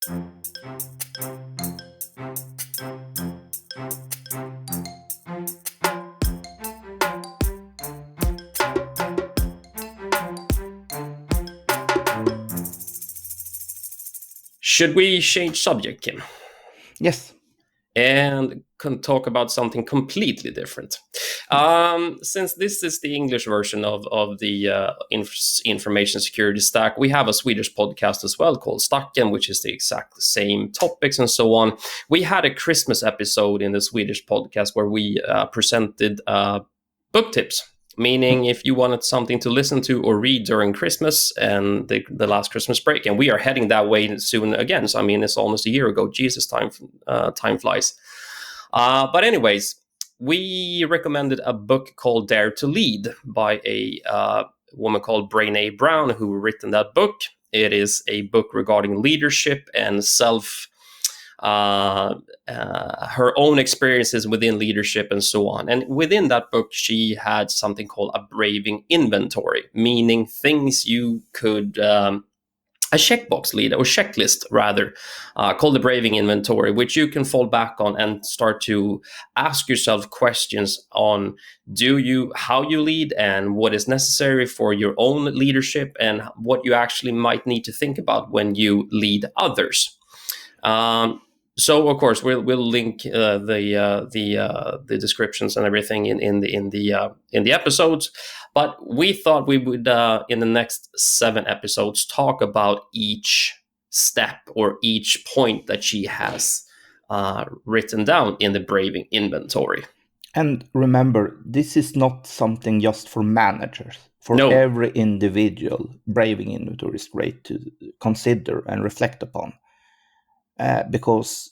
Should we change subject, Kim? Yes. And can talk about something completely different. Since this is the English version of the information security stack, we have a Swedish podcast as well called Stacken, which is the exact same topics and so on. We had a Christmas episode in the Swedish podcast where we presented book tips. Meaning, if you wanted something to listen to or read during Christmas and the last Christmas break, and we are heading that way soon again. So, I mean, it's almost a year ago. Jesus, time flies. But anyways, we recommended a book called Dare to Lead by a woman called Brené Brown, who written that book. It is a book regarding leadership and her own experiences within leadership and so on. And within that book, she had something called a Raving inventory, meaning things you could a checkbox lead or checklist rather, called the Raving inventory, which you can fall back on and start to ask yourself questions on how you lead and what is necessary for your own leadership and what you actually might need to think about when you lead others. So of course we'll link the descriptions and everything in the episodes, but we thought we would in the next 7 episodes talk about each step or each point that she has written down in the Braving inventory. And remember, this is not something just for managers. For every individual, Braving inventory is great to consider and reflect upon. Because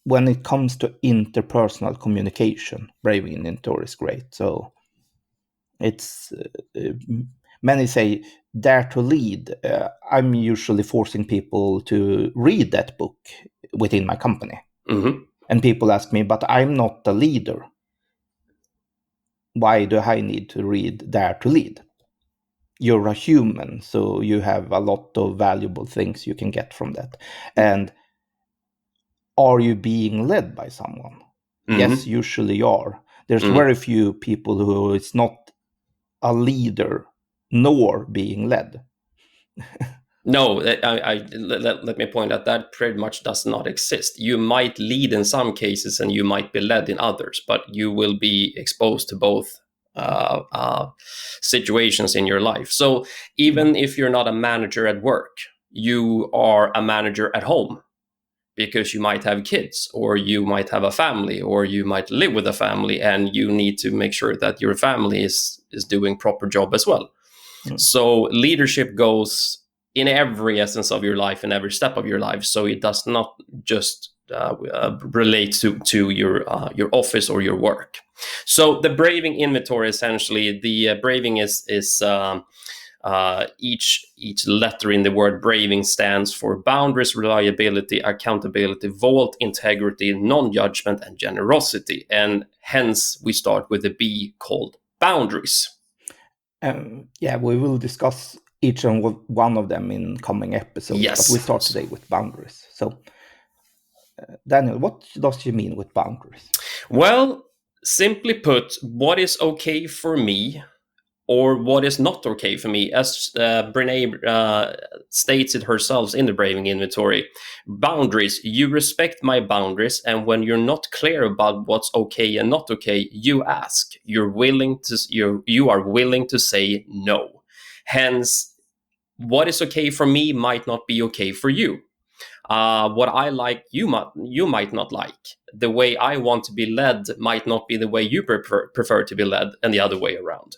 when it comes to interpersonal communication, Braving inventory is great. So it's many say Dare to Lead. I'm usually forcing people to read that book within my company. Mm-hmm. And people ask me, but I'm not the leader. Why do I need to read Dare to Lead? You're a human, so you have a lot of valuable things you can get from that. And are you being led by someone? Mm-hmm. Yes, usually you are. There's very few people who is not a leader nor being led. No, let me point out that pretty much does not exist. You might lead in some cases and you might be led in others, but you will be exposed to both situations in your life. So even if you're not a manager at work, you are a manager at home, because you might have kids or you might have a family or you might live with a family and you need to make sure that your family is doing proper job as well. So leadership goes in every essence of your life and every step of your life. So it does not just relate to your office or your work. So the Braving inventory, essentially, the Braving is each letter in the word Braving stands for boundaries, reliability, accountability, vault, integrity, non-judgment, and generosity. And hence we start with the B, called boundaries. We will discuss each and one of them in coming episodes. Yes. But we start today with boundaries. So, Daniel, what does she mean with boundaries? Well, simply put, what is okay for me or what is not okay for me, as Brené states it herself in the Braving inventory. Boundaries, you respect my boundaries, and when you're not clear about what's okay and not okay, you ask. You are willing to say no. Hence, what is okay for me might not be okay for you. What I like, you might not like. The way I want to be led might not be the way you prefer to be led, and the other way around.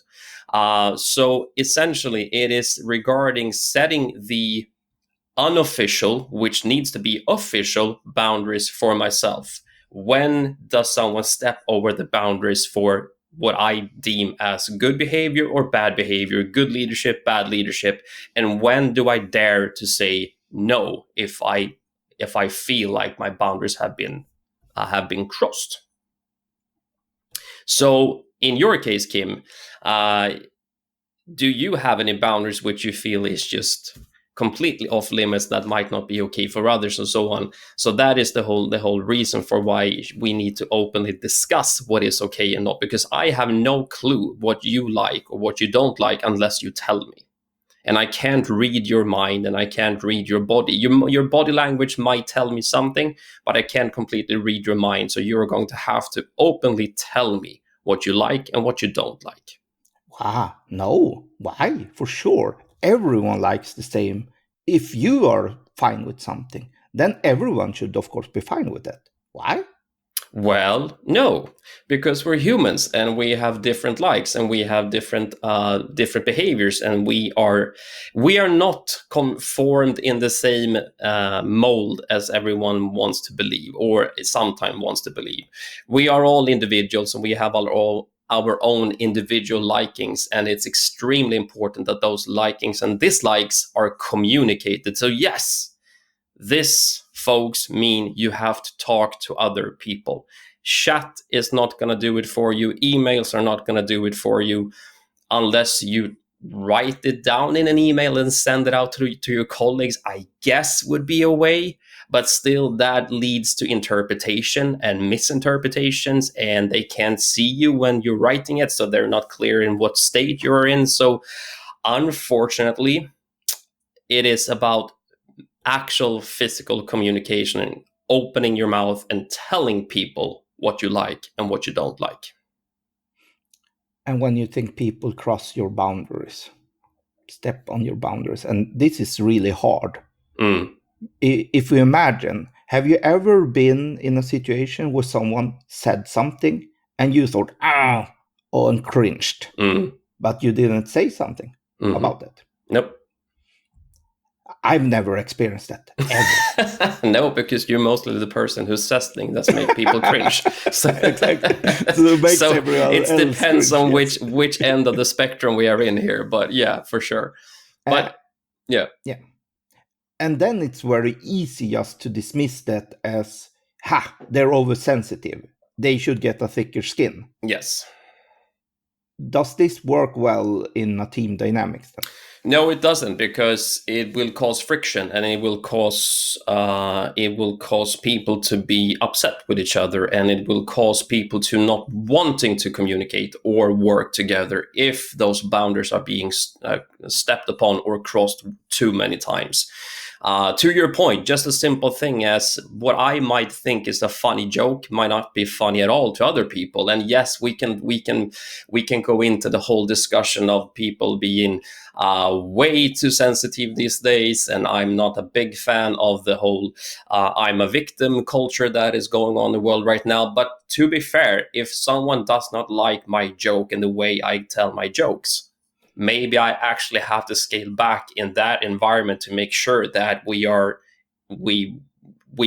So essentially, it is regarding setting the unofficial, which needs to be official, boundaries for myself. When does someone step over the boundaries for what I deem as good behavior or bad behavior, good leadership, bad leadership? And when do I dare to say no if I feel like my boundaries have been crossed? So in your case, Kim, do you have any boundaries which you feel is just completely off limits that might not be okay for others, and so on. So that is the whole reason for why we need to openly discuss what is okay and not, because I have no clue what you like or what you don't like unless you tell me. And I can't read your mind, and I can't read your body. Your body language might tell me something, but I can't completely read your mind. So you're going to have to openly tell me what you like and what you don't like. No. Why? For sure. Everyone likes the same. If you are fine with something, then everyone should, of course, be fine with that. Why? Well, no, because we're humans and we have different likes and we have different behaviors, and we are not conformed in the same mold as everyone wants to believe, or sometimes wants to believe. We are all individuals and we have our own individual likings, and it's extremely important that those likings and dislikes are communicated. So yes, this, folks, mean you have to talk to other people. Chat is not going to do it for you. Emails are not going to do it for you unless you write it down in an email and send it out to your colleagues, I guess would be a way. But still, that leads to interpretation and misinterpretations, and they can't see you when you're writing it, so they're not clear in what state you're in. So unfortunately, it is about actual physical communication and opening your mouth and telling people what you like and what you don't like. And when you think people cross your boundaries, step on your boundaries, and this is really hard. If we imagine, have you ever been in a situation where someone said something and you thought, and cringed, but you didn't say something about it? Nope. I've never experienced that, ever. No, because you're mostly the person who says things that make people cringe. So, exactly. So it depends on which end of the spectrum we are in here. But yeah, for sure. But yeah. And then it's very easy just to dismiss that as, they're oversensitive. They should get a thicker skin. Yes. Does this work well in a team dynamics then? No, it doesn't, because it will cause friction, and it will cause people to be upset with each other, and it will cause people to not wanting to communicate or work together if those boundaries are being stepped upon or crossed too many times. To your point, just a simple thing as what I might think is a funny joke might not be funny at all to other people. And yes, we can go into the whole discussion of people being way too sensitive these days, and I'm not a big fan of the whole I'm a victim culture that is going on in the world right now. But to be fair, if someone does not like my joke and the way I tell my jokes, maybe I actually have to scale back in that environment to make sure that we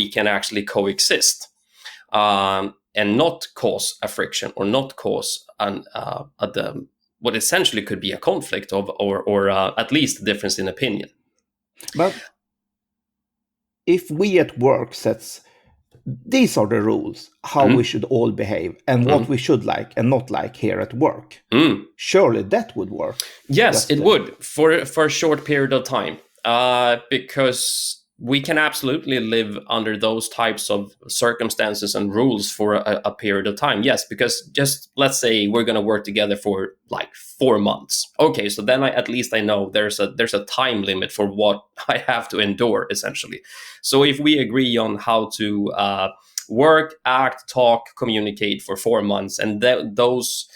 can actually coexist, and not cause a friction or not cause what essentially could be a conflict or at least a difference in opinion. But if we at work sets, these are the rules, how we should all behave and what we should like and not like here at work. Surely that would work. Yes, it would for a short period of time, because we can absolutely live under those types of circumstances and rules for a period of time. Yes, because just let's say we're going to work together for like 4 months. Okay, so then at least I know there's a time limit for what I have to endure, essentially. So if we agree on how to work, act, talk, communicate for 4 months, and those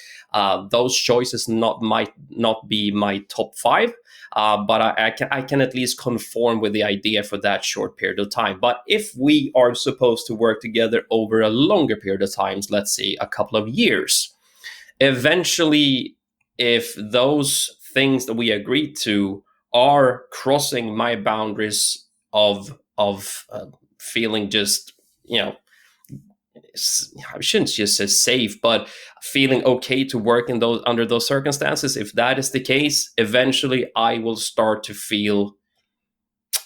choices might not be my top 5, but I can at least conform with the idea for that short period of time. But if we are supposed to work together over a longer period of time, let's say a couple of years, eventually, if those things that we agreed to are crossing my boundaries of feeling just, I shouldn't just say safe, but feeling okay to work in under those circumstances, if that is the case, eventually I will start to feel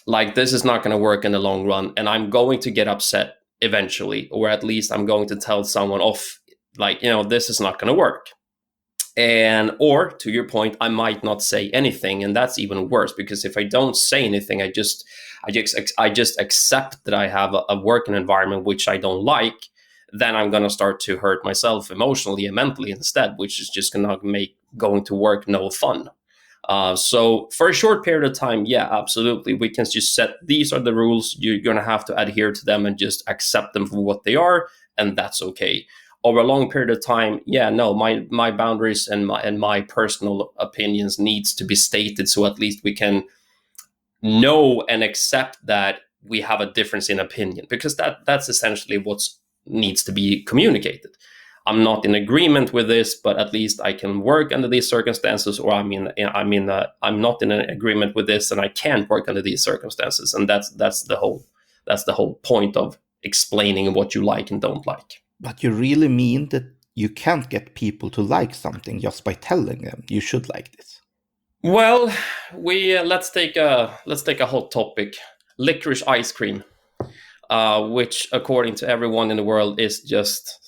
like this is not going to work in the long run, and I'm going to get upset eventually, or at least I'm going to tell someone off, like, this is not going to work. And or to your point, I might not say anything, and that's even worse, because if I don't say anything, I just accept that I have a working environment which I don't like. Then I'm going to start to hurt myself emotionally and mentally instead, which is just going to make going to work no fun. So for a short period of time, yeah, absolutely, we can just set, these are the rules, you're going to have to adhere to them and just accept them for what they are, and that's okay. Over a long period of time, yeah, no, my boundaries and my personal opinions needs to be stated, so at least we can know and accept that we have a difference in opinion, because that's essentially what needs to be communicated. I'm not in agreement with this, but at least I can work under these circumstances. Or I'm not in an agreement with this, and I can't work under these circumstances. And that's the whole point of explaining what you like and don't like. But you really mean that you can't get people to like something just by telling them you should like this? Well, we let's take a hot topic: licorice ice cream, which, according to everyone in the world, is just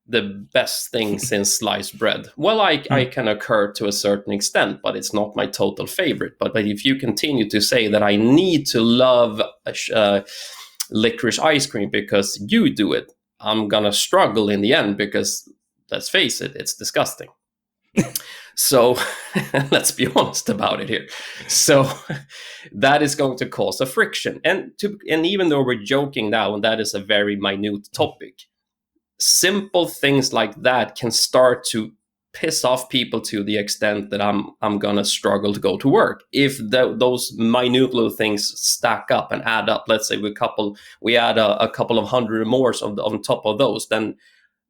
the best thing since sliced bread. Well, I can occur to a certain extent, but it's not my total favorite. But if you continue to say that I need to love licorice ice cream because you do it, I'm gonna struggle in the end, because let's face it, it's disgusting. So let's be honest about it here. So that is going to cause a friction. And even though we're joking now, and that is a very minute topic, simple things like that can start to piss off people to the extent that I'm gonna struggle to go to work if those minute little things stack up and add up. Let's say we add a couple of hundred more on top of those, then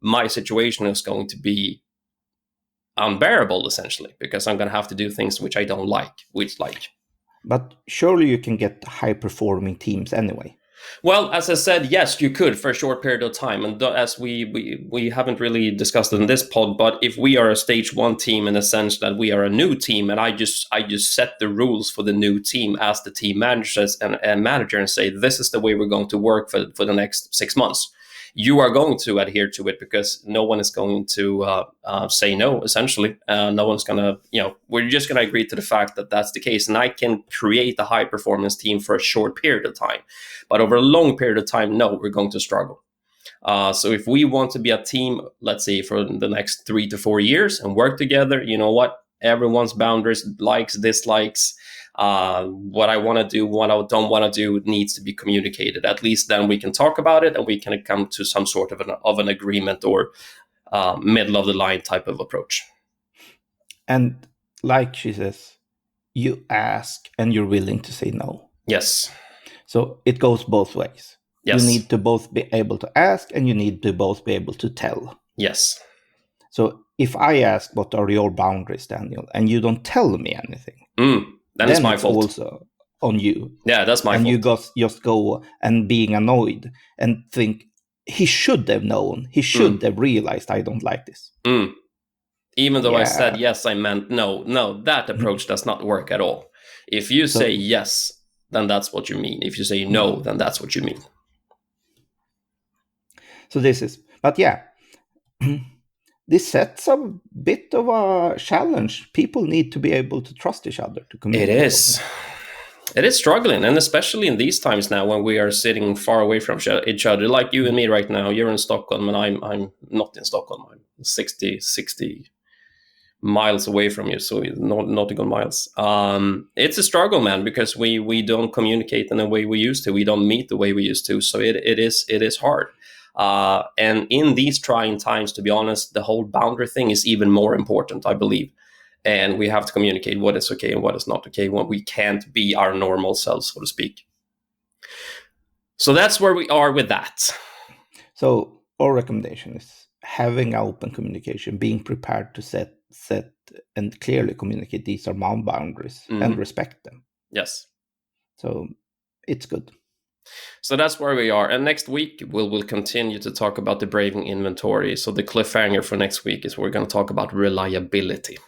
my situation is going to be unbearable, essentially, because I'm going to have to do things which I don't like. But surely you can get high-performing teams anyway. Well, as I said, yes, you could for a short period of time, and as we haven't really discussed it in this pod, but if we are a stage 1 team, in the sense that we are a new team, and I just set the rules for the new team as the team managers and manager, and say this is the way we're going to work for the next 6 months. You are going to adhere to it, because no one is going to say no, essentially. No one's going to, we're just going to agree to the fact that that's the case. And I can create a high performance team for a short period of time. But over a long period of time, no, we're going to struggle. So if we want to be a team, let's say for the next 3 to 4 years, and work together, you know what? Everyone's boundaries, likes, dislikes, what I want to do, what I don't want to do, needs to be communicated. At least then we can talk about it, and we can come to some sort of an agreement, or middle of the line type of approach. And like she says, you ask and you're willing to say no. Yes. So it goes both ways. Yes. You need to both be able to ask, and you need to both be able to tell. Yes. So if I ask, what are your boundaries, Daniel, and you don't tell me anything, then it's my fault. Also on you. Yeah, that's my fault. And you just go and being annoyed and think, he should have known. He should have realized I don't like this. Even though I said yes, I meant no. No, that approach does not work at all. If you say yes, then that's what you mean. If you say no, then that's what you mean. So but yeah, this sets a bit of a challenge. People need to be able to trust each other to communicate. It is struggling, and especially in these times now, when we are sitting far away from each other, like you and me right now. You're in Stockholm, and I'm not in Stockholm. I'm 60 miles away from you, so nautical miles. It's a struggle, man, because we don't communicate in the way we used to. We don't meet the way we used to, so it is hard. And in these trying times, to be honest, the whole boundary thing is even more important, I believe. And we have to communicate what is okay and what is not okay, when we can't be our normal selves, so to speak. So that's where we are with that. So our recommendation is having open communication, being prepared to set and clearly communicate these are my boundaries, and respect them. Yes. So it's good. So that's where we are. And next week, we'll continue to talk about the Braving inventory. So the cliffhanger for next week is we're going to talk about reliability.